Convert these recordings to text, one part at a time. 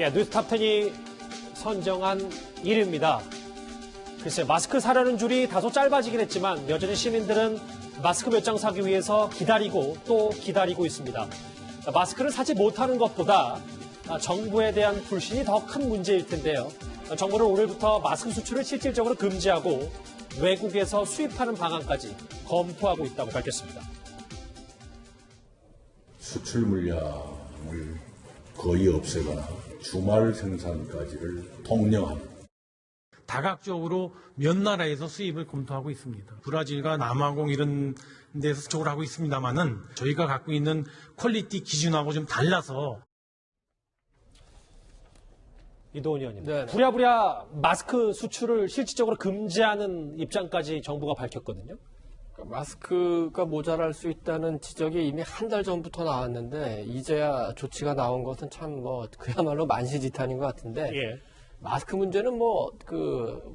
예, 뉴스탑10이 선정한 1위입니다. 글쎄, 마스크 사려는 줄이 다소 짧아지긴 했지만 여전히 시민들은 마스크 몇 장 사기 위해서 기다리고 또 기다리고 있습니다. 마스크를 사지 못하는 것보다 정부에 대한 불신이 더 큰 문제일 텐데요. 정부는 오늘부터 마스크 수출을 실질적으로 금지하고 외국에서 수입하는 방안까지 검토하고 있다고 밝혔습니다. 수출 물량을 거의 없애거나 주말 생산까지를 통령합니다. 다각적으로 몇 나라에서 수입을 검토하고 있습니다. 브라질과 남아공 이런 데서 수출을 하고 있습니다만은 저희가 갖고 있는 퀄리티 기준하고 좀 달라서. 이도훈 의원님, 네. 부랴부랴 마스크 수출을 실질적으로 금지하는 입장까지 정부가 밝혔거든요. 마스크가 모자랄 수 있다는 지적이 이미 한 달 전부터 나왔는데 이제야 조치가 나온 것은 참 그야말로 만시지탄인 것 같은데 예. 마스크 문제는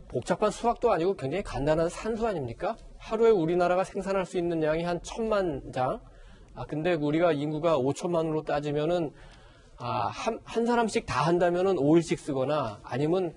복잡한 수학도 아니고 굉장히 간단한 산수 아닙니까? 하루에 우리나라가 생산할 수 있는 양이 한 1,000만 장. 근데 우리가 인구가 5천만으로 따지면은 한 사람씩 다 한다면은 5일씩 쓰거나 아니면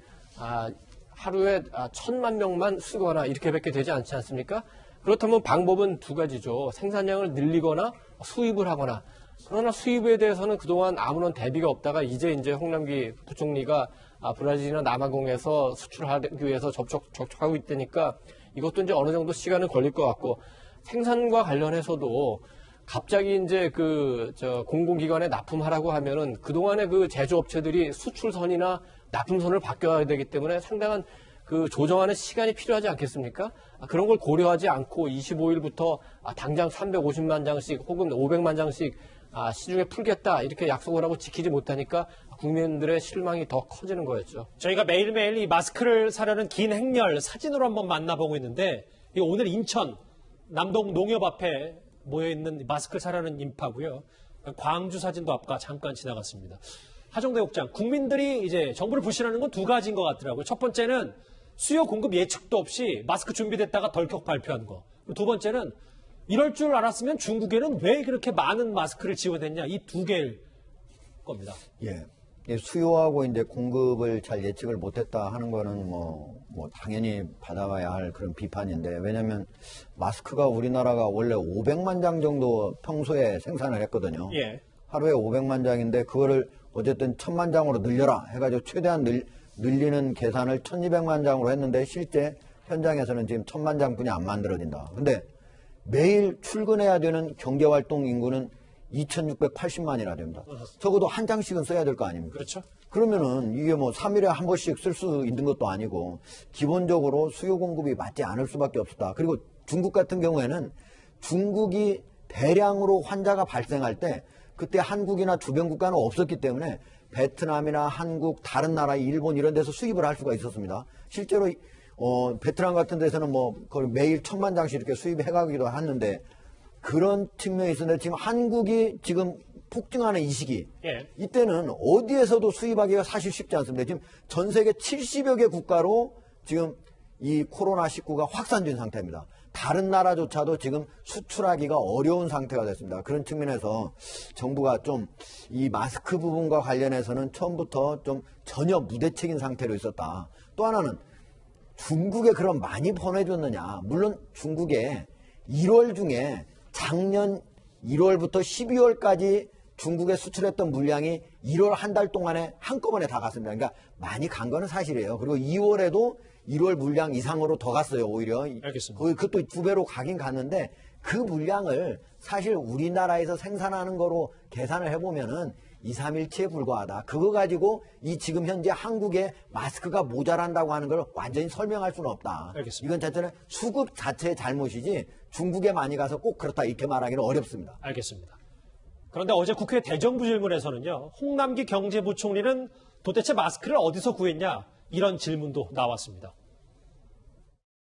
하루에 1,000만 명만 쓰거나 이렇게밖에 되지 않지 않습니까? 그렇다면 방법은 두 가지죠. 생산량을 늘리거나 수입을 하거나. 그러나 수입에 대해서는 그동안 아무런 대비가 없다가 이제 홍남기 부총리가 브라질이나 남아공에서 수출하기 위해서 접촉하고 있다니까 이것도 이제 어느 정도 시간은 걸릴 것 같고 생산과 관련해서도 갑자기 이제 공공기관에 납품하라고 하면은 그동안의 그 제조업체들이 수출선이나 납품선을 바뀌어야 되기 때문에 상당한 조정하는 시간이 필요하지 않겠습니까? 그런 걸 고려하지 않고 25일부터 당장 350만 장씩 혹은 500만 장씩 시중에 풀겠다 이렇게 약속을 하고 지키지 못하니까 국민들의 실망이 더 커지는 거였죠. 저희가 매일매일 이 마스크를 사려는 긴 행렬 사진으로 한번 만나보고 있는데 오늘 인천 남동 농협 앞에 모여있는 마스크를 사려는 인파고요. 광주 사진도 아까 잠깐 지나갔습니다. 하정대 국장, 국민들이 이제 정부를 불신하는 건 두 가지인 것 같더라고요. 첫 번째는 수요 공급 예측도 없이 마스크 준비됐다가 덜컥 발표한 거. 두 번째는 이럴 줄 알았으면 중국에는 왜 그렇게 많은 마스크를 지원했냐. 이 두 개일 겁니다. 예. 수요하고 이제 공급을 잘 예측을 못했다 하는 거는 당연히 받아와야 할 그런 비판인데 왜냐하면 마스크가 우리나라가 원래 500만 장 정도 평소에 생산을 했거든요. 예. 하루에 500만 장인데 그거를 어쨌든 1000만 장으로 늘려라 해가지고 최대한 늘리는 계산을 1200만 장으로 했는데 실제 현장에서는 지금 1000만 장뿐이 안 만들어진다. 근데 매일 출근해야 되는 경제활동 인구는 2680만이나 됩니다. 적어도 한 장씩은 써야 될 거 아닙니까? 그렇죠. 그러면은 이게 3일에 한 번씩 쓸 수 있는 것도 아니고 기본적으로 수요 공급이 맞지 않을 수밖에 없었다. 그리고 중국 같은 경우에는 중국이 대량으로 환자가 발생할 때 그때 한국이나 주변 국가는 없었기 때문에 베트남이나 한국, 다른 나라, 일본 이런 데서 수입을 할 수가 있었습니다. 실제로 베트남 같은 데서는 거의 매일 1000만 장씩 이렇게 수입해가기도 하는데 그런 측면이 있었는데 지금 한국이 지금 폭증하는 이 시기 예. 이때는 어디에서도 수입하기가 사실 쉽지 않습니다. 지금 전 세계 70여 개 국가로 지금 이 코로나19가 확산된 상태입니다. 다른 나라조차도 지금 수출하기가 어려운 상태가 됐습니다. 그런 측면에서 정부가 좀 이 마스크 부분과 관련해서는 처음부터 좀 전혀 무대책인 상태로 있었다. 또 하나는 중국에 그럼 많이 보내줬느냐. 물론 중국에 1월 중에 작년 1월부터 12월까지 중국에 수출했던 물량이 1월 한 달 동안에 한꺼번에 다 갔습니다. 그러니까 많이 간 거는 사실이에요. 그리고 2월에도 1월 물량 이상으로 더 갔어요, 오히려. 알겠습니다. 그것도 2배로 가긴 갔는데 그 물량을 사실 우리나라에서 생산하는 거로 계산을 해보면은 2, 3일치에 불과하다. 그거 가지고 이 지금 현재 한국에 마스크가 모자란다고 하는 걸 완전히 설명할 수는 없다. 알겠습니다. 이건 자체는 수급 자체의 잘못이지 중국에 많이 가서 꼭 그렇다 이렇게 말하기는 어렵습니다. 알겠습니다. 그런데 어제 국회 대정부 질문에서는요. 홍남기 경제부총리는 도대체 마스크를 어디서 구했냐 이런 질문도 나왔습니다.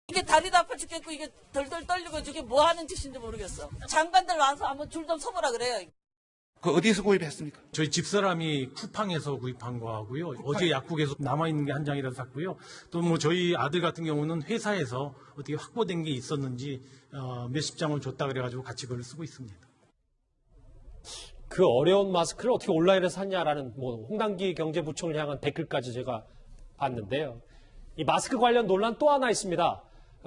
이게 다리도 아파 죽겠고 이게 덜덜 떨리고 저게 뭐 하는 짓인지 모르겠어. 장관들 와서 한번 줄 좀 서보라 그래요. 그 어디서 구입했습니까? 저희 집사람이 쿠팡에서 구입한 거하고요. 어제 약국에서 남아있는 게 한 장이라서 샀고요. 또 저희 아들 같은 경우는 회사에서 어떻게 확보된 게 있었는지 몇십 장을 줬다 그래가지고 같이 그걸 쓰고 있습니다. 그 어려운 마스크를 어떻게 온라인에서 샀냐라는 뭐 홍당기 경제부총을 향한 댓글까지 제가 봤는데요. 이 마스크 관련 논란 또 하나 있습니다.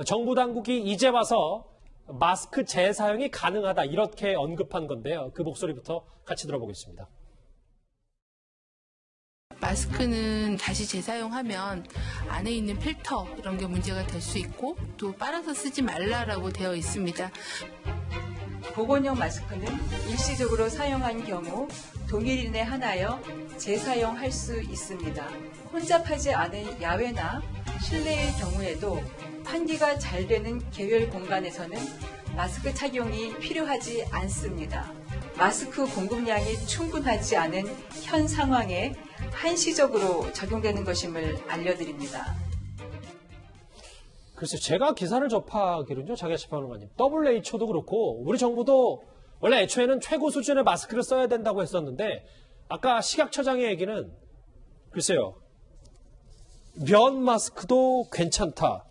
정부 당국이 이제 와서 마스크 재사용이 가능하다 이렇게 언급한 건데요. 그 목소리부터 같이 들어보겠습니다. 마스크는 다시 재사용하면 안에 있는 필터 이런 게 문제가 될 수 있고 또 빨아서 쓰지 말라라고 되어 있습니다. 보건용 마스크는 일시적으로 사용한 경우 동일인에 한하여 재사용할 수 있습니다. 혼잡하지 않은 야외나 실내의 경우에도 환기가 잘 되는 개별 공간에서는 마스크 착용이 필요하지 않습니다. 마스크 공급량이 충분하지 않은 현 상황에 한시적으로 적용되는 것임을 알려드립니다. 글쎄 제가 기사를 접하기로는요. 자기야시평론가님 WHO도 그렇고 우리 정부도 원래 애초에는 최고 수준의 마스크를 써야 된다고 했었는데 아까 식약처장의 얘기는 글쎄요. 면 마스크도 괜찮다.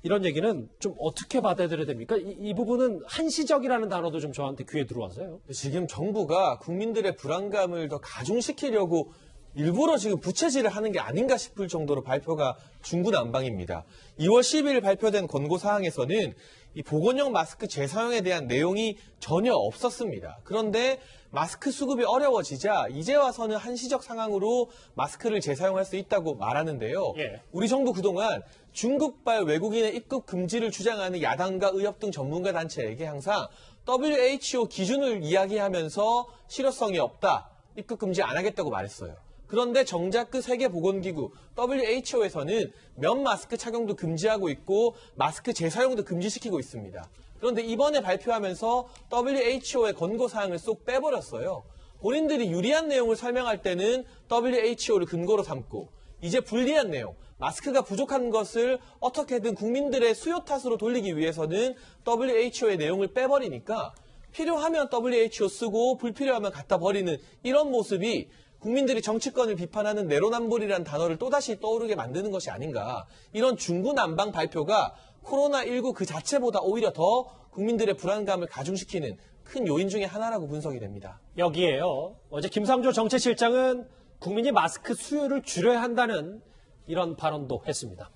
이런 얘기는 좀 어떻게 받아들여야 됩니까? 이 부분은 한시적이라는 단어도 좀 저한테 귀에 들어와서요. 지금 정부가 국민들의 불안감을 더 가중시키려고 일부러 지금 부채질을 하는 게 아닌가 싶을 정도로 발표가 중구난방입니다. 2월 10일 발표된 권고사항에서는 이 보건용 마스크 재사용에 대한 내용이 전혀 없었습니다. 그런데 마스크 수급이 어려워지자 이제 와서는 한시적 상황으로 마스크를 재사용할 수 있다고 말하는데요. 예. 우리 정부 그동안 중국발 외국인의 입국 금지를 주장하는 야당과 의협 등 전문가 단체에게 항상 WHO 기준을 이야기하면서 실효성이 없다, 입국 금지 안 하겠다고 말했어요. 그런데 정작 그 세계보건기구 WHO에서는 면 마스크 착용도 금지하고 있고 마스크 재사용도 금지시키고 있습니다. 그런데 이번에 발표하면서 WHO의 권고사항을 쏙 빼버렸어요. 본인들이 유리한 내용을 설명할 때는 WHO를 근거로 삼고 이제 불리한 내용, 마스크가 부족한 것을 어떻게든 국민들의 수요 탓으로 돌리기 위해서는 WHO의 내용을 빼버리니까 필요하면 WHO 쓰고 불필요하면 갖다 버리는 이런 모습이 국민들이 정치권을 비판하는 내로남불이라는 단어를 또다시 떠오르게 만드는 것이 아닌가. 이런 중구난방 발표가 코로나19 그 자체보다 오히려 더 국민들의 불안감을 가중시키는 큰 요인 중에 하나라고 분석이 됩니다. 여기에요. 어제 김상조 정책실장은 국민이 마스크 수요를 줄여야 한다는 이런 발언도 했습니다.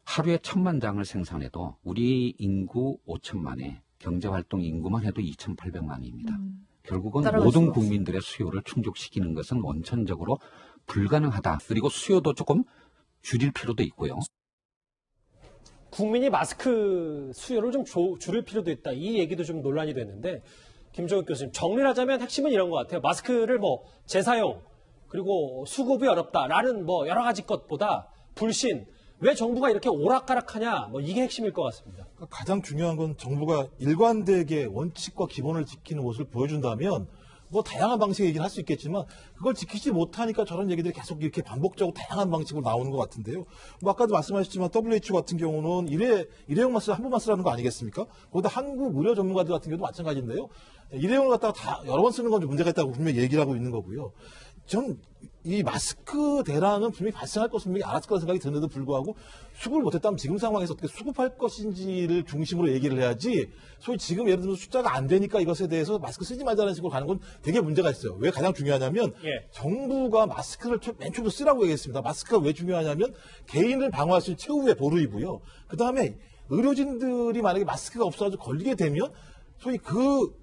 하루에 1,000만 장을 생산해도 우리 인구 5천만에 경제활동 인구만 해도 2,800만입니다. 결국은 모든 국민들의 수요를 충족시키는 것은 원천적으로 불가능하다. 그리고 수요도 조금 줄일 필요도 있고요. 국민이 마스크 수요를 좀 줄일 필요도 있다. 이 얘기도 좀 논란이 됐는데 김종욱 교수님 정리를 하자면 핵심은 이런 것 같아요. 마스크를 뭐 재사용 그리고 수급이 어렵다라는 뭐 여러 가지 것보다 불신 왜 정부가 이렇게 오락가락하냐 뭐 이게 핵심일 것 같습니다. 가장 중요한 건 정부가 일관되게 원칙과 기본을 지키는 모습을 보여준다면 뭐 다양한 방식의 얘기를 할 수 있겠지만 그걸 지키지 못하니까 저런 얘기들이 계속 이렇게 반복적으로 다양한 방식으로 나오는 것 같은데요. 뭐 아까도 말씀하셨지만 WHO 같은 경우는 일회용 마스크 한 번만 쓰라는 거 아니겠습니까? 거기다 한국 의료 전문가들 같은 경우도 마찬가지인데요. 일회용을 갖다가 다 여러 번 쓰는 건 좀 문제가 있다고 분명히 얘기를 하고 있는 거고요. 전 이 마스크 대란은 분명히 발생할 것을 분명히 알았을 거라는 생각이 드는데도 불구하고 수급을 못했다면 지금 상황에서 어떻게 수급할 것인지를 중심으로 얘기를 해야지 소위 지금 예를 들어서 숫자가 안 되니까 이것에 대해서 마스크 쓰지 말자는 식으로 가는 건 되게 문제가 있어요. 왜 가장 중요하냐면 정부가 마스크를 맨 처음부터 쓰라고 얘기했습니다. 마스크가 왜 중요하냐면 개인을 방어할 수 있는 최후의 보루이고요. 그다음에 의료진들이 만약에 마스크가 없어가지고 걸리게 되면 소위 그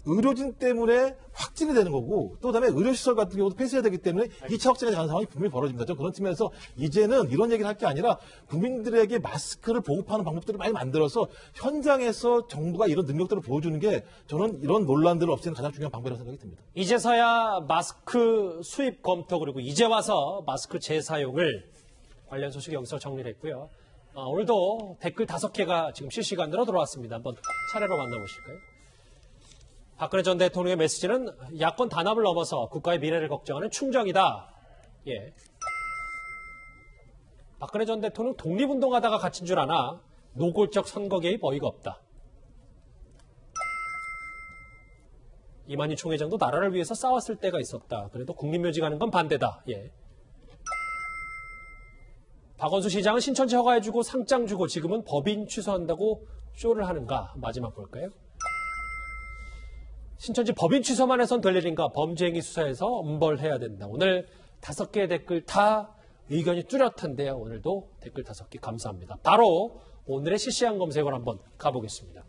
의료진 때문에 확진이 되는 거고 또 그다음에 의료시설 같은 경우도 폐쇄해야 되기 때문에 2차 확진이 가는 상황이 분명히 벌어집니다. 저 그런 측면에서 이제는 이런 얘기를 할 게 아니라 국민들에게 마스크를 보급하는 방법들을 많이 만들어서 현장에서 정부가 이런 능력들을 보여주는 게 저는 이런 논란들을 없애는 가장 중요한 방법이라고 생각이 듭니다. 이제서야 마스크 수입 검토 그리고 이제 와서 마스크 재사용을 관련 소식 여기서 정리를 했고요. 오늘도 댓글 5개가 지금 실시간으로 들어왔습니다. 한번 차례로 만나보실까요? 박근혜 전 대통령의 메시지는 야권 단합을 넘어서 국가의 미래를 걱정하는 충정이다. 예. 박근혜 전 대통령 독립운동하다가 갇힌 줄 아나 노골적 선거 개입 어이가 없다. 이만희 총회장도 나라를 위해서 싸웠을 때가 있었다. 그래도 국립묘지 가는 건 반대다. 예. 박원순 시장은 신천지 허가해주고 상장 주고 지금은 법인 취소한다고 쇼를 하는가. 마지막 볼까요? 신천지 법인 취소만 해선 될 일인가? 범죄행위 수사에서 엄벌해야 된다. 오늘 5개의 댓글 다 의견이 뚜렷한데요. 오늘도 댓글 5개 감사합니다. 바로 오늘의 실시간 검색어로 한번 가보겠습니다.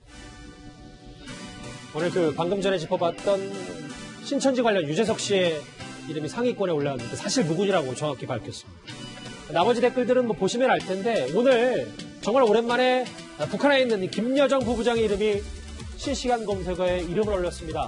오늘 방금 전에 짚어봤던 신천지 관련 유재석 씨의 이름이 상위권에 올라왔는데 사실 무근이라고 정확히 밝혔습니다. 나머지 댓글들은 보시면 알 텐데 오늘 정말 오랜만에 북한에 있는 김여정 부부장의 이름이 실시간 검색어에 이름을 올렸습니다.